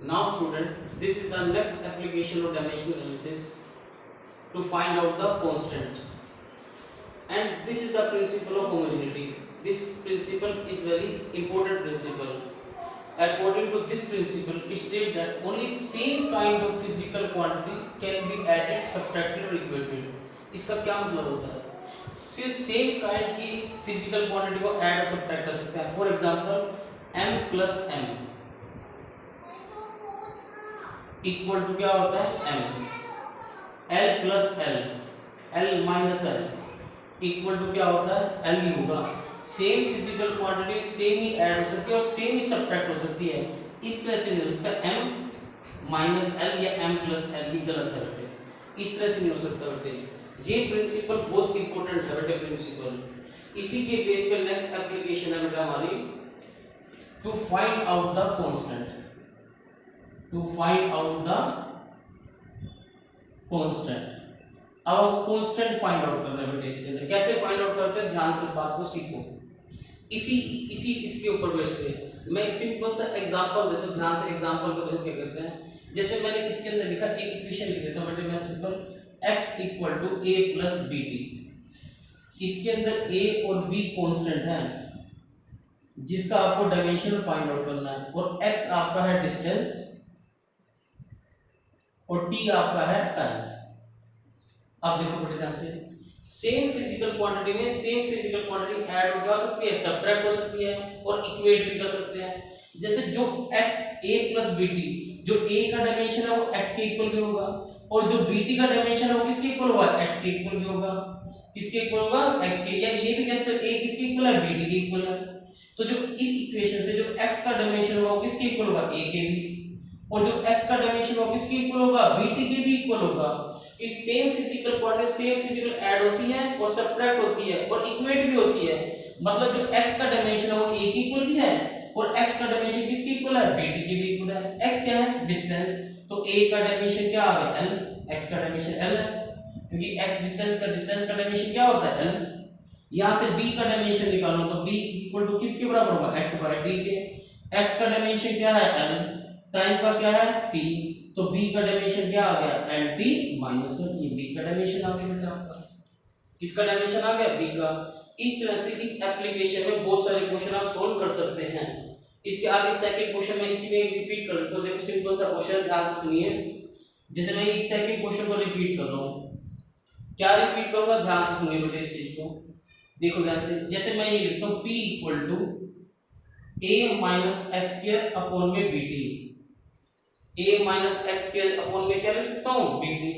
Now student, this is the next application of dimensional analysis to find out the constant, and this is the principle of homogeneity. This principle is very important principle. According to this principle, it states that only same kind of physical quantity can be added, subtracted or equated. इसका क्या मतलब होता है? सिर्फ same kind की physical quantity को add और subtract कर सकते हैं. For example m plus m equal to क्या होता है m. l plus l, l minus l equal to क्या होता है l ही होगा. सेम फिजिकल क्वांटिटी सेम ही ऐड हो सकती है और सेम ही सब्ट्रैक्ट हो सकती है. इस तरह से नहीं हो सकता m माइनस l या m प्लस l ही गलत है बेटे. इस तरह से नहीं हो सकता बेटे. ये प्रिंसिपल बहुत इंपॉर्टेंट है बेटे प्रिंसिपल. इसी के बेस पे नेक्स्ट एप्लीकेशन है बेटा हमारी to find out the constant. To find out the constant. अब कांस्टेंट फाइंड आउट करना है बेटे. इसके अंदर कैसे फाइंड आउट करते हैं, ध्यान से बात को सीखो. इसी इसके ऊपर बेस पे मैं एक सिंपल सा एग्जांपल देता हूं. ध्यान से एग्जांपल को देखो क्या करते हैं. जैसे मैंने इसके अंदर लिखा एक इक्वेशन लिख देता हूं बेटे मैं simple x equal to a plus B T. इसके अंदर a और b कांस्टेंट है जिसका आपको डायमेंशन फाइंड आउट करना है, और x आपका है डिस्टेंस और t आपका है टाइम. अब देखो बेटे ध्यान से, सेम फिजिकल क्वांटिटी में सेम फिजिकल क्वांटिटी ऐड हो सकती है, सब्ट्रैक्ट हो सकती है और इक्वेट भी कर सकते हैं. जैसे जो x a plus B T, जो a का डायमेंशन है वो x के इक्वल भी होगा और जो bt का डायमेंशन है वो किसके इक्वल होगा, x के इक्वल भी होगा. किसके इक्वल होगा, x के. या ये भी कह सकते हैं a किसके इक्वल है, bt के इक्वल है. तो जो इस इक्वेशन से जो x का डायमेंशन होगा वो किसके इक्वल होगा, a के भी, और जो x का डायमेंशन होगा किसके इक्वल होगा, bt के भी इक्वल होगा. इस same physical quantity same physical add होती है और सब्ट्रैक्ट होती है और इक्वेट भी होती है. मतलब जो x का डायमेंशन है वो a के इक्वल भी है और x का डायमेंशन किसके इक्वल है, bt के भी इक्वल है. x क्या है, डिस्टेंस. तो a का डायमेंशन क्या आ गया, l. x का डायमेंशन l है क्योंकि x डिस्टेंस का डायमेंशन क्या होता है, l. यहां से b का डायमेंशन निकालना तो b इक्वल टू किसके बराबर होगा, x बाय t के. x का डायमेंशन क्या है, l. टाइम का क्या है, t. तो b का डायमेंशन क्या आ गया, lt माइनस 1. ये b का डायमेंशन आ गया बेटा आपका. किसका डायमेंशन आ गया, b का. इस तरह से इस एप्लीकेशन में बहुत सारे क्वेश्चन आप सोल्व कर सकते हैं. इसके आगे सेकंड क्वेश्चन में इसी में रिपीट कर देता हूं. देखो सिंपल सा क्वेश्चन, ध्यान से सुनिए. जैसे मैं एक सेकंड क्वेश्चन को रिपीट कर रहा हूं. क्या रिपीट करूंगा, ध्यान से सुनिए बेटे इस चीज को. देखो ध्यान से, जैसे मैं ये लिखता हूं p equal to a minus X square upon में bt. a minus X square upon में क्या लिख सकता हूं, bt.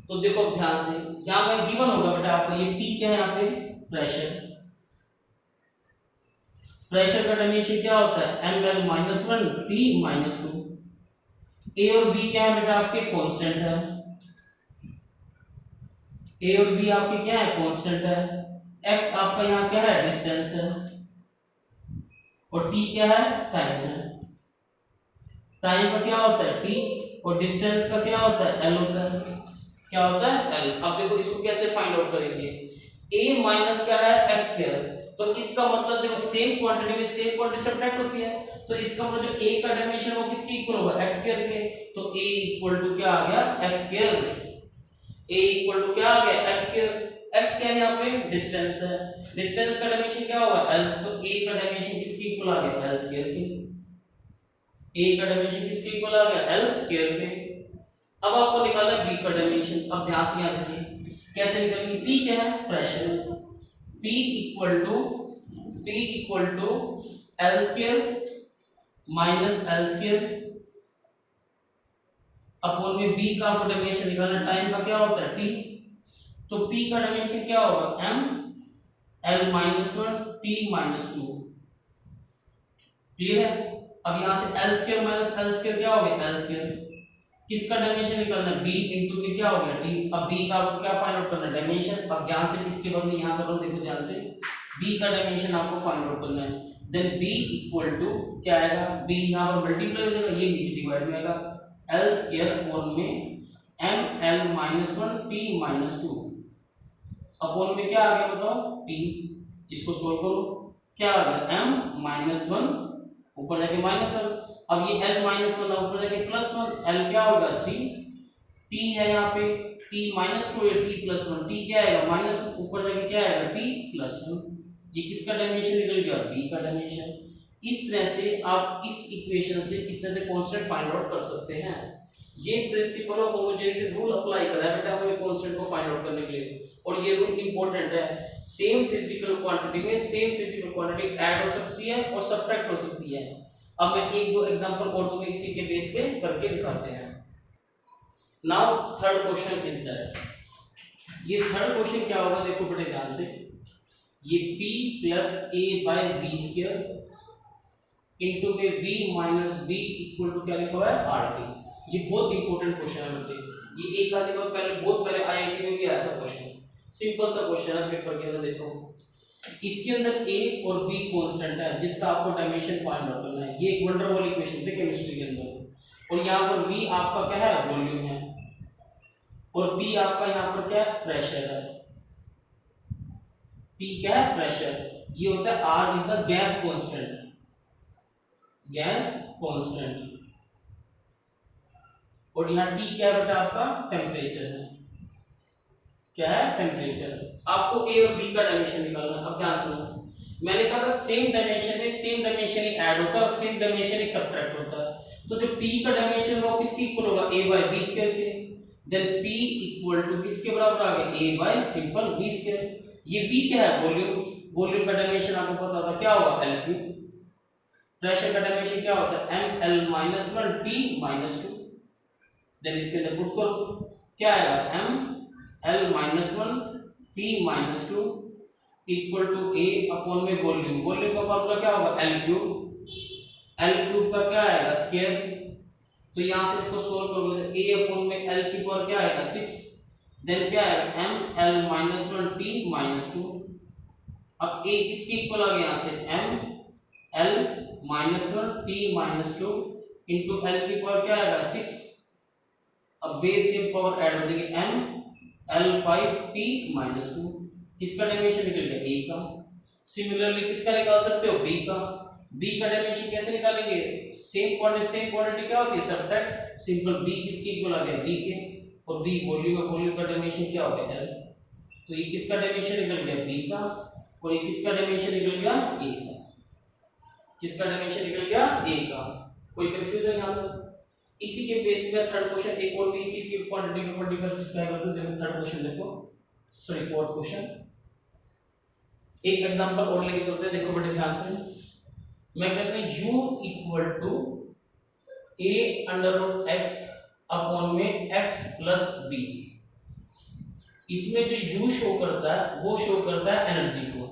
तो देखो ध्यान से, यहां मैं गिवन होगा बेटा आपका ये p क्या है, यहाँ पे प्रेशर. प्रेशर का डायमेंशन क्या होता है, ml minus 1 t minus 2. a और b क्या है बेटा आपके, कांस्टेंट है. a और b आपके क्या है, कांस्टेंट है. x आपका यहाँ क्या है, डिस्टेंस है. और t क्या है, टाइम है. टाइम का क्या होता है, t. और डिस्टेंस का क्या होता है, l होता है. क्या होता है, l. अब देखो इसको कैसे फाइंड आउट करेंगे. a माइनस क्या है, x स्क्वायर. तो इसका मतलब देखो सेम क्वांटिटी में सेम क्वांटिटी सब्ट्रैक्ट होती है. तो इसका मतलब जो a का डायमेंशन वो किसके इक्वल होगा, x स्क्वायर के. तो a इक्वल टू क्या आ गया, x square. a equal to क्या आ गया, x स्क्वायर. x क्या है यहाँ पे, डिस्टेंस है. डिस्टेंस का डायमेंशन क्या होगा, l. तो a का डायमेंशन किसके इक्वल आ गया, l स्क्वायर के. a का डायमेंशन किसके इक्वल आ गया, l स्क्वायर के. अब आपको निकालना है b का डायमेंशन. अब ध्यान से याद रखिए कैसे निकालेंगे. p क्या है, pressure. p equal to l square minus l square upon में b का आपको डायमेंशन निकालना. टाइम का क्या होता है, t. तो p का डायमेंशन क्या होगा, m l minus 1 t minus 2. Clear है. अब यहां से l square minus l square क्या हो गया, l स्क्वायर. किसका डायमेंशन निकालना है, b इनटू में क्या हो गया, t. अब b का आपको क्या फाइंड आउट करना है, डायमेंशन. अब ध्यान से इसके बाद में यहां कर रहा हूं, देखो ध्यान से. b का डायमेंशन आपको फाइंड आउट करना है. देन b इक्वल टू क्या आएगा, b यहां पर मल्टीप्लाई हो जाएगा, ये नीचे डिवाइड में आएगा. l स्क्वायर अपॉन में m l minus 1 t minus 2 upon में क्या आ गया बताओ, t. इसको सोल्व करो, क्या आ गया, m माइनस 1 ऊपर जाके माइनस 1. अब ये l माइनस वन ऊपर जाके प्लस वन, l क्या होगा 3, t है यहाँ पे t माइनस टू है, t प्लस वन, t क्या आएगा माइनस ऊपर जाके क्या आएगा t प्लस वन। ये किसका डायमेंशन निकल गया, b का डायमेंशन। इस तरह से आप इस इक्वेशन से इस तरह से कांस्टेंट फाइंड आउट कर सकते हैं। ये principle of homogeneity rule apply कर रहा है बेटा हमें कांस्टेंट को फाइंड आउट करने के लिए, और ये रूल इंपॉर्टेंट है। सेम फिजिकल क्वांटिटी में सेम फिजिकल क्वांटिटी ऐड हो सकती है और सब्ट्रैक्ट हो सकती है। अब मैं एक दो एग्जांपल और तुम्हें इसी के बेस पे करके दिखाते हैं। Now third question is that, ये थर्ड क्वेश्चन क्या होगा देखो बड़े ध्यान से, ये p plus a by v square into में v minus b equal to क्या लिखा हुआ है RT। ये बहुत इंपॉर्टेंट क्वेश्चन है बेटे, ये एक आधे बार पहले बहुत पहले आईआईटी में भी आया था क्वेश्चन, सिंपल सा क्वेश्चन है पेपर के अंदर। देखो इसके अंदर a और b कांस्टेंट है जिसका आपको डायमेंशन फाइंड आउट करना है। ये एक वंडर वाली इक्वेशन थी केमिस्ट्री के अंदर, और यहाँ पर v आपका क्या है वॉल्यूम है, और p आपका यहाँ पर क्या है प्रेशर है। p क्या है प्रेशर, ये होता है r is the gas constant, gas constant, और यहाँ t क्या है बेटा आपका टेम्परेचर है, क्या है टेम्परेचर। आपको a और b का डायमेंशन निकालना है। अब ध्यान सुनो, मैंने कहा था सेम डायमेंशन में सेम डायमेंशन ही ऐड होता है और सेम डायमेंशन ही सब्ट्रैक्ट होता है। तो जो p का डायमेंशन होगा किसके इक्वल होगा, a बाय v स्क्वायर के। देन p इक्वल टू किसके बराबर आ गया, a bye simple v square. ये v क्या है वॉल्यूम, वॉल्यूम का डायमेंशन आपको पता था क्या होगा l क्यूब। प्रेशर का डायमेंशन क्या होता है ml minus one t minus two. Then इसके अंदर पुट करो क्या आएगा ml minus one t minus two equal to a upon में वॉल्यूम। वॉल्यूम का फॉर्मूला क्या होगा l क्यूब, l क्यूब का क्या आएगा स्क्वायर। तो यहां से इसको सोल्व करोगे तो a अपॉन में l की पावर क्या आएगा 6। देन क्या आएगा ml minus one t minus to. अब a किसके इक्वल आ गया यहाँ से ml minus one t minus two into l की पावर क्या आएगा 6। अब बेस से पावर ऐड हो जाएगी ml5t माइनस टू। किसका डायमेंशन निकल गया a का। सिमिलरली किसका निकाल सकते हो b का। b का डायमेंशन कैसे निकालेंगे, सेम क्वांटिटी क्या होती है सब्ट्रैक्ट, सिंपल b किसके इक्वल आ गया v के, और v वॉल्यूम है, वॉल्यूम का डायमेंशन क्या हो गया l। तो ये किसका डायमेंशन निकल गया b का, और ये किसका डायमेंशन निकल गया a का। किसका डायमेंशन निकल गया a का। कोई कंफ्यूजन यहां पर। इसी के बेस पे थर्ड क्वेश्चन एक और भी इसी की क्वांटिटी के ऊपर डिफर डिस्क्राइब करते हैं। देखो थर्ड क्वेश्चन देखो, सॉरी फोर्थ क्वेश्चन। एक एग्जांपल और लेके चलते हैं, देखो बड़े ध्यान से। मैं कहते हैं u equal to a under root x upon में x प्लस b। इसमें जो u शो करता है वो शो करता है एनर्जी को,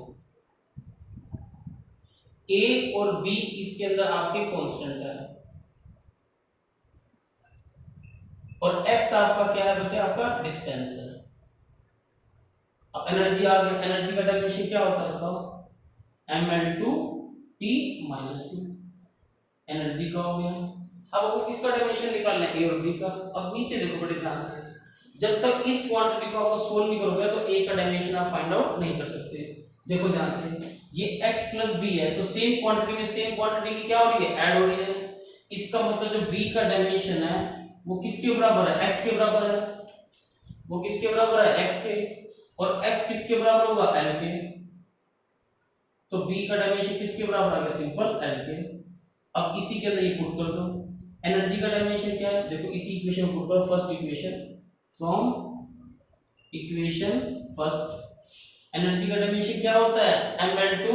a और b इसके अंदर आपके कांस्टेंट है, और x आपका क्या है बेटे आपका डिस्टेंस है। अब एनर्जी आ गई, एनर्जी का डायमेंशन क्या होता है बताओ ml2t माइनस टू। एनर्जी का हो गया। अब आपको किसका डायमेंशन निकालना है a और b का। अब नीचे देखो बड़े ध्यान से, जब तक इस क्वांटिटी को आप सोल्व नहीं करोगे तो a का डायमेंशन आप फाइंड आउट नहीं कर सकते। देखो ध्यान से, ये x प्लस b है तो सेम क्वांटिटी में सेम क्वांटिटी की क्या हो रही है ऐड हो रही है। इसका मतलब जो b का डायमेंशन है वो किसके बराबर है, x के बराबर है। वो किसके बराबर है, x के, और x किसके बराबर होगा l के। तो b का डायमेंशन किसके बराबर आ गया, सिंपल l के। अब इसी के अंदर ये पुट कर दो। एनर्जी का डायमेंशन क्या है, देखो इसी इक्वेशन को पुट करो, first equation from equation first. Energy का डायमेंशन क्या होता है ml2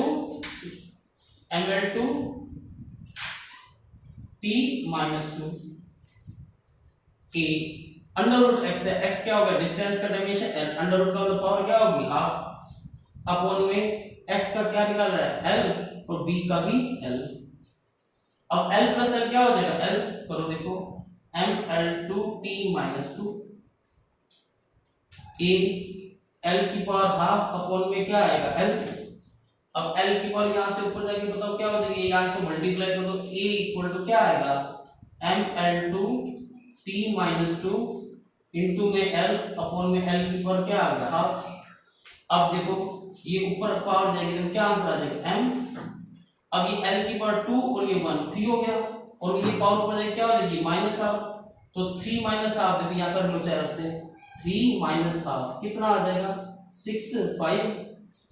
t minus two a under root x है, x क्या होगा डिस्टेंस का डायमेंशन l, अंडर रूट का पावर क्या होगी हाफ, अपॉन में x का क्या निकाल रहा है l और b का भी l। अब l प्लस l क्या हो जाएगा l, करो देखो ml2t minus two a, l की पावर हाफ अपॉन में क्या आएगा l। अब l की पावर यहां से ऊपर जाके बताओ क्या हो जाएगी, यहां इसको मल्टीप्लाई कर दो, a इक्वल टू क्या आएगा ml2t माइनस टू इंटू में l अपॉन में l की पावर क्या आ गया हाफ। अब देखो ये ऊपर पावर जाएगी तो क्या आंसर आ जाएगा m। अब ये l की पावर 2 और ये 1 3 हो गया। और ये पावर ऊपर जाएगी क्या हो जाएगी माइनस हाफ, तो 3 माइनस हाफ देखो यहाँ कर लो चाहे से 3 माइनस हाफ कितना आ जाएगा 6 5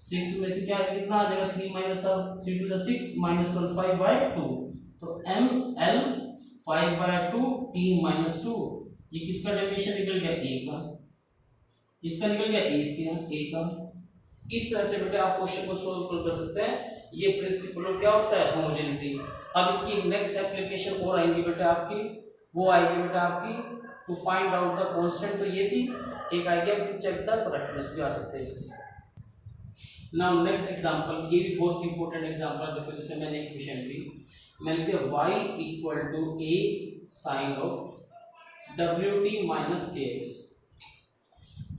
6 में से क्या कितना आ जाएगा 3 minus half 3 to the 6 minus 1 5/2 तो m l 5/2 t माइनस 2 ये किसका डायमेंशन निकल गया a का, इसका निकल गया a का। इस तरह से बेटे आप क्वेश्चन को सोल्व कर सकते हैं। ये प्रिंसिपल क्या होता है होमोजेनिटी। अब इसकी नेक्स्ट एप्लीकेशन और आएंगी बेटा आपकी, वो आएगी बेटा आपकी to find out the constant, तो ये थी एक आएगी अब टू चेक द करेक्टनेस भी आ सकते हैं इसकी। नाउ नेक्स्ट एग्जांपल, ये भी बहुत इंपॉर्टेंट एग्जांपल देखो, जैसे मैंने एक क्वेश्चन दी, मैंने दिया y equal to a sine of wt minus kx।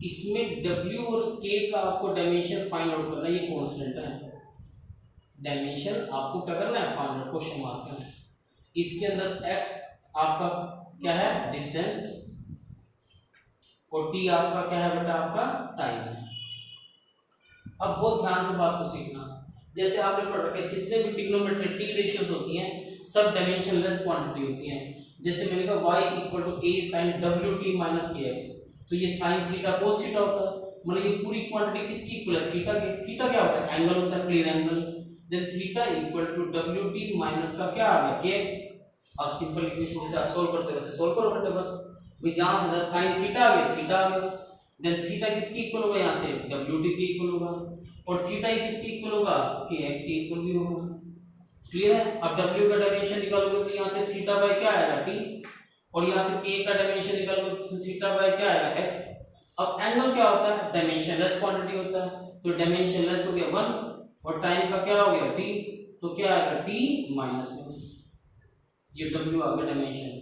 इसमें w और k का आपको डायमेंशन फाइंड आउट करना है, ये कांस्टेंट है, डायमेंशन आपको क्या करना है फाइंड आउट, क्वेश्चन मार्क है। इसके अंदर x आपका क्या है डिस्टेंस और t आपका क्या है बेटा आपका टाइम है। अब बहुत ध्यान से बात को सीखना, जैसे आपने पढ़ रखा है जितने भी ट्रिग्नोमेट्री t रेशियोज होती हैं सब डायमेंशनलेस क्वांटिटी होती हैं। जैसे मैंने कहा y equal to a sin wt minus kx, तो ये sin थीटा cos थीटा होता है, मतलब ये पूरी क्वांटिटी किसकी इक्वल है थीटा के। थीटा क्या होता है एंगल होता है, plane angle. Then theta equal to wt minus का क्या आ गया kx। अब सिंपल इक्वेशन जैसे आप सोल्व करते हो वैसे सोल्व करो बेटा बस, भाई यहां से sin थीटा आ गया थीटा आ गया, देन थीटा किसकी इक्वल होगा यहाँ से wt के इक्वल होगा, और थीटा ही किसकी इक्वल होगा kx के इक्वल भी होगा। क्लियर है। अब w का डायमेंशन निकालोगे तो यहाँ से थीटा बाय क्या आएगा t, और यहाँ से k का डायमेंशन निकालोगे तो थीटा बाय क्या आएगा x। अब एंगल क्या होता है डायमेंशनलेस क्वांटिटी होता है, तो डायमेंशनलेस हो गया 1 और टाइम का क्या हो गया t, तो क्या आएगा t माइनस 1। ये w आ गया डायमेंशन,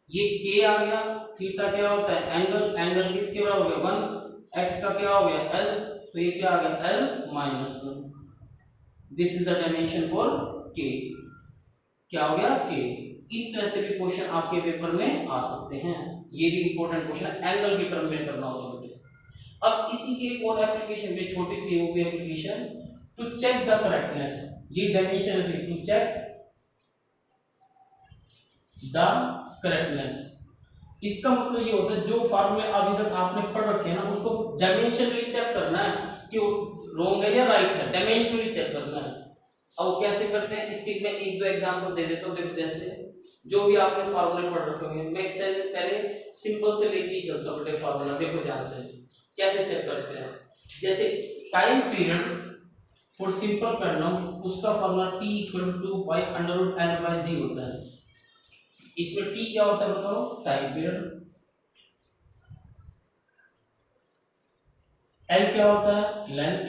ये k आ गया, थीटा क्या होता है एंगल, एंगल किसके बराबर हो गया 1, x का क्या हो गया l, तो ये क्या आ गया l minus 1। This is the dimension for k, क्या हो गया k। इस तरह से भी क्वेश्चन आपके पेपर में आ सकते हैं, ये भी इंपॉर्टेंट क्वेश्चन एंगल की टर्म में करना होगा बेटे। अब इसी की एक और एप्लीकेशन पे छोटी सी वो भी application to check the correctness, ये डायमेंशन से टू चेक द करेक्टनेस। इसका मतलब ये होता है जो फार्मूले अभी तक आपने पढ़ रखे हैं ना उसको डायमेंशनली चेक करना है कि रॉन्ग है या राइट है, डायमेंशनली चेक करना है। अब कैसे करते हैं इसके मैं एक दो एग्जांपल दे देता हूँ। देखो जैसे जो भी आपने फार्मूले पढ़ रखे होंगे, मैं पहले सिंपल से लेके ही चलता हूँ बेटे फार्मूला। देखो ध्यान से कैसे चेक करते हैं, जैसे time period for simple pendulum उसका formula t equal to 2 pi under root l by g होता है। इसमें t क्या होता है बताओ टाइम पीरियड, l क्या होता है लेंथ,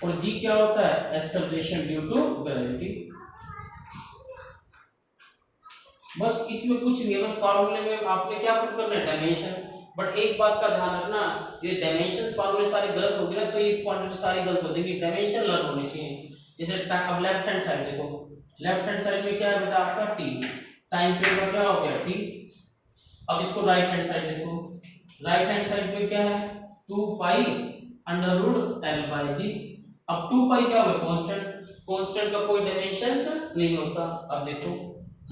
और g क्या होता है एक्सेलरेशन ड्यू टू ग्रेविटी। बस इसमें कुछ नहीं है, बस फार्मूले में आपने क्या प्रूव करना है डायमेंशन। बट एक बात का ध्यान रखना, ये डायमेंशंस फार्मूले सारे गलत हो गए ना तो ये क्वांटिटी सारी गलत हो जाएगी, डायमेंशन लर्न होने चाहिए। जैसे अब लेफ्ट हैंड साइड देखो, लेफ्ट हैंड साइड में क्या है बेटा आपका t, टाइम पीरियड का क्या हो गया t। अब इसको राइट हैंड साइड देखो, राइट हैंड साइड में क्या है 2 pi under root l by g। अब 2 पाई क्या होगा कांस्टेंट, कांस्टेंट का कोई डायमेंशंस नहीं होता। अब देखो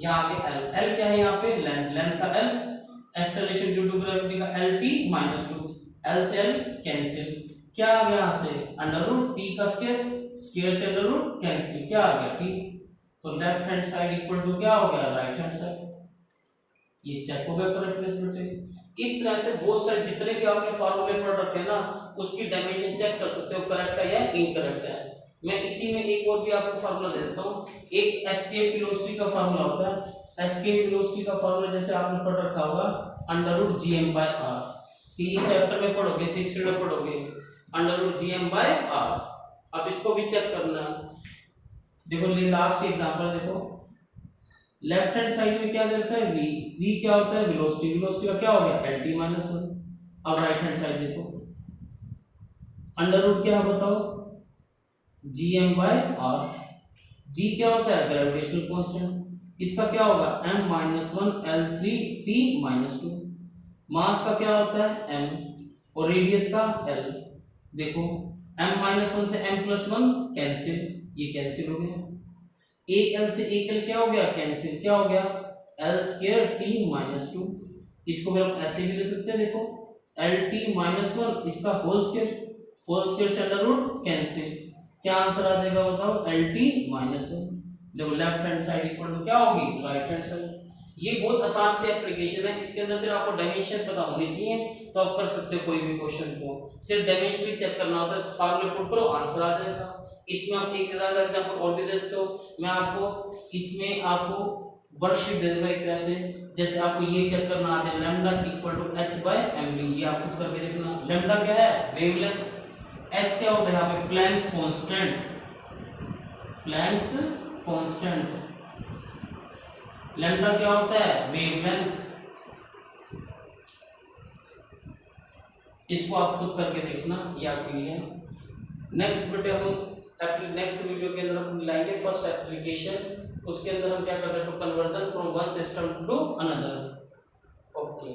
यहाँ आगे l, l क्या है यहाँ पे लेंथ, लेंथ का l, acceleration due to gravity का lt माइनस 2, l से l कैंसिल, क्या आ गया यहाँ से अंडर रूट t का स्क्वायर, स्क्वायर से अंडर रूट कैंसिल, क्या आ गया t। तो left hand side equal to क्या हो गया राइट हैंड साइड। ये चेक हो गया करेक्टनेस बेटे। इस तरह से बहुत सारे जितने भी आपने फार्मूले पढ़ रखे हैं ना उसकी डायमेंशन चेक कर सकते हो करेक्ट है या इनकरेक्ट है। मैं इसी में एक और भी आपको फार्मूला दे देता हूँ। एक एस्केप वेलोसिटी का फार्मूला होता है, एस्केप वेलोसिटी का फार्मूला जैसे आपने पढ़ रखा होगा अंडर रूट gm/r, कि ये चैप्टर में पढ़ोगे 6th में पढ़ोगे अंडर रूट gm/r। अब इसको भी चेक करना, देखो लास्ट एग्जांपल देखो, लेफ्ट हैंड साइड में क्या दे रखा है v, v क्या होता है वेलोसिटी, वेलोसिटी का क्या हो गया lt माइनस 1। अब राइट हैंड साइड देखो अंडर रूट क्या है बताओ gm/r, g क्या होता है ग्रेविटेशनल कांस्टेंट, इसका क्या होगा m माइनस 1 l3t माइनस 2। मास का क्या होता है m और रेडियस का l। देखो m माइनस 1 से m प्लस 1 कैंसिल, ये कैंसिल हो गया। एक एल से एक एल क्या हो गया, कैंसिल, क्या हो गया, L square T minus two. इसको फिर हम ऐसे भी ले सकते हैं, देखो एल टी माइनस वन, इसका होल स्क्वायर से अंडर रूट कैंसिल, क्या आंसर आ जाएगा बताओ, एल टी माइनस वन। देखो left hand side equal to क्या होगी, राइट हैंड साइड। ये बहुत आसान से एप्लीकेशन है, इसके अंदर सिर्फ आपको डायमेंशन पता होनी चाहिए तो आप कर सकते हो कोई भी क्वेश्चन को, सिर्फ डायमेंशन ही चेक करना होता है, फार्मूले पुट करो आंसर आ जाएगा। इसमें आप एक एग्जांपल और भी दे सकते हो, मैं आपको इसमें आपको वर्कशीट दे दूंगा एक तरह से, जैसे आपको ये चेक करना आ जाए lambda equal to H by M D, ये आप खुद करके देखना। लैम्डा क्या है, वेवलेंथ, एच क्या होता है यहाँ पे, प्लैंक्स कांस्टेंट, लैम्डा क्या होता है, वेवलेंथ। इसको आप खुद करके देखना, ये आपके लिए है। नेक्स्ट वीडियो के अंदर हम लाएंगे फर्स्ट एप्लीकेशन, उसके अंदर हम क्या करते हैं, to conversion from one system to another. Okay.